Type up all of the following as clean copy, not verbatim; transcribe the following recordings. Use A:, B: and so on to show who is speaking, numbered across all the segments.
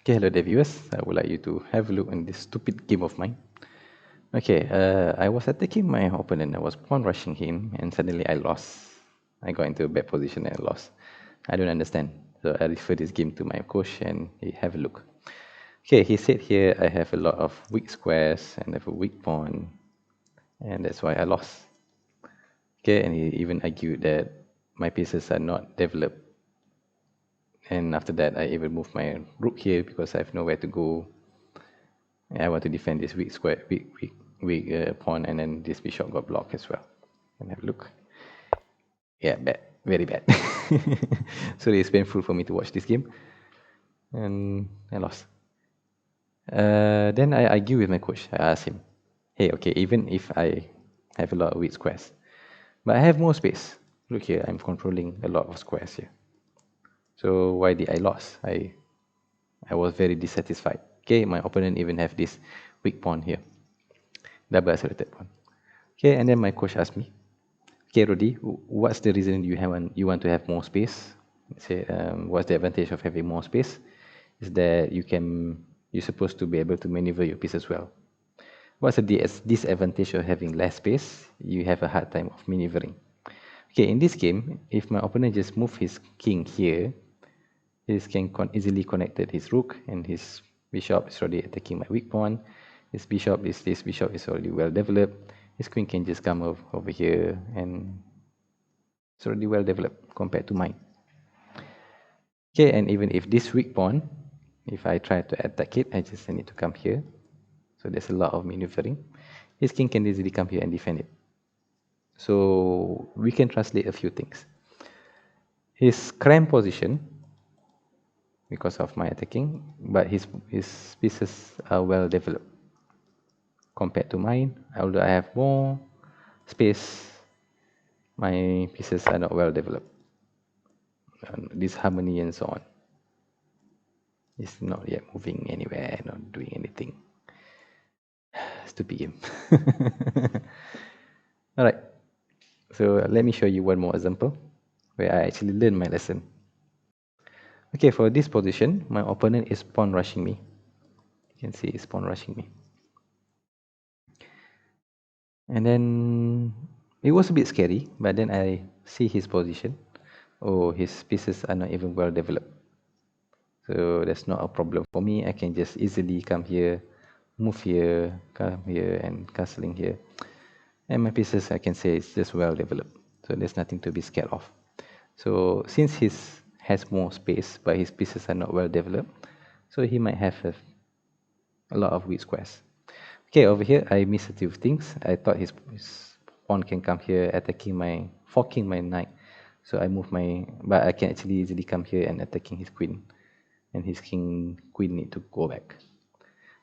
A: Okay, hello there viewers. I would like you to have a look in this stupid game of mine. Okay, I was attacking my opponent. I was pawn rushing him, and suddenly I lost. I got into a bad position and I lost. I don't understand. So I refer this game to my coach and he have a look. Okay, he said here I have a lot of weak squares and I have a weak pawn, and that's why I lost. Okay, and he even argued that my pieces are not developed. And after that, I even moved my rook here because I have nowhere to go. I want to defend this weak square, weak pawn, and then this bishop got blocked as well. And have a look. Yeah, bad, very bad. So it's painful for me to watch this game, and I lost. Then I argue with my coach. I asked him, "Hey, okay, even if I have a lot of weak squares, but I have more space. Look here, I'm controlling a lot of squares here. So why did I lose? I was very dissatisfied. Okay, my opponent even have this weak pawn here, double isolated pawn. Okay, and then my coach asked me, okay, Rudy, what's the reason you want to have more space? Say, what's the advantage of having more space? Is that you're supposed to be able to maneuver your piece as well. What's the disadvantage of having less space? You have a hard time of maneuvering. Okay, in this game, if my opponent just move his king here, his king easily connected his rook, and his bishop is already attacking my weak pawn. This bishop is already well developed. His queen can just come over here, and it's already well developed compared to mine. Okay, and even if this weak pawn, if I try to attack it, I just need to come here. So there's a lot of maneuvering. His king can easily come here and defend it. So we can translate a few things. His cramped position, because of my attacking, but his pieces are well developed compared to mine. Although I have more space, my pieces are not well developed. This harmony and so on is not yet moving anywhere, not doing anything. Stupid game. All right. So let me show you one more example where I actually learned my lesson. Okay, for this position, my opponent is pawn rushing me. You can see he's pawn rushing me. And then it was a bit scary, but then I see his position. Oh, his pieces are not even well developed. So that's not a problem for me. I can just easily come here, move here, come here, and castling here. And my pieces, I can say, is just well developed. So there's nothing to be scared of. So since he has more space, but his pieces are not well developed, so he might have a lot of weak squares. Okay, over here I missed a few things. I thought his pawn can come here, forking my knight. So I move but I can actually easily come here and attacking his queen, and his queen need to go back.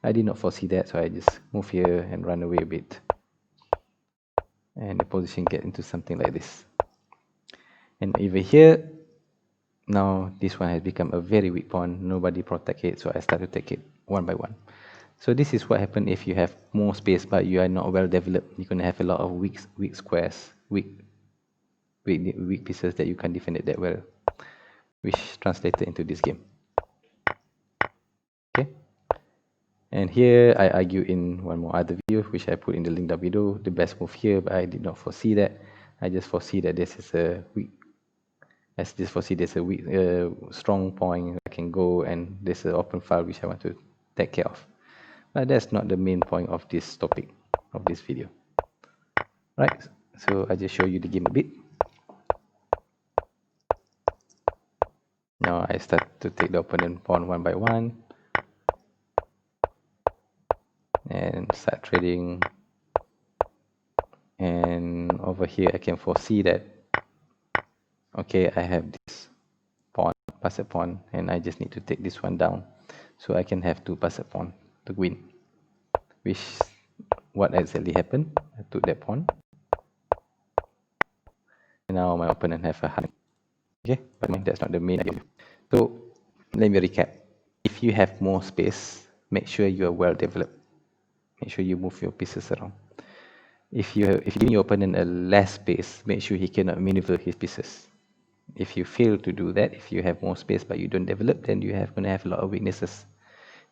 A: I did not foresee that, so I just move here and run away a bit, and the position get into something like this. And over here, now this one has become a very weak pawn. Nobody protect it, so I start to take it one by one. So this is what happens if you have more space but you are not well developed. You're gonna have a lot of weak squares, weak pieces that you can't defend it that well, which translated into this game. Okay. And here I argue in one more other video, which I put in the link down below, the best move here, but I did not foresee that. I just foresee that this is a weak. There's a weak, strong point I can go, and there's an open file which I want to take care of. But that's not the main point of this topic, of this video. Right, so I just show you the game a bit. Now I start to take the opponent pawn one by one and start trading. And over here I can foresee that, okay, I have this pawn, passed pawn, and I just need to take this one down. So I can have two passed pawn to win. Which what exactly happened? I took that pawn. And now my opponent have a hand. Okay, but that's not the main idea. So let me recap. If you have more space, make sure you are well developed. Make sure you move your pieces around. If you give your opponent a less space, make sure he cannot maneuver his pieces. If you fail to do that, if you have more space but you don't develop, then you have going to have a lot of weaknesses.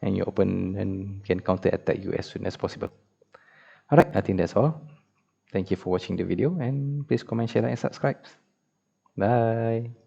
A: and your opponent can counter attack you as soon as possible. Alright, I think that's all. Thank you for watching the video, and please comment, share, and subscribe. Bye.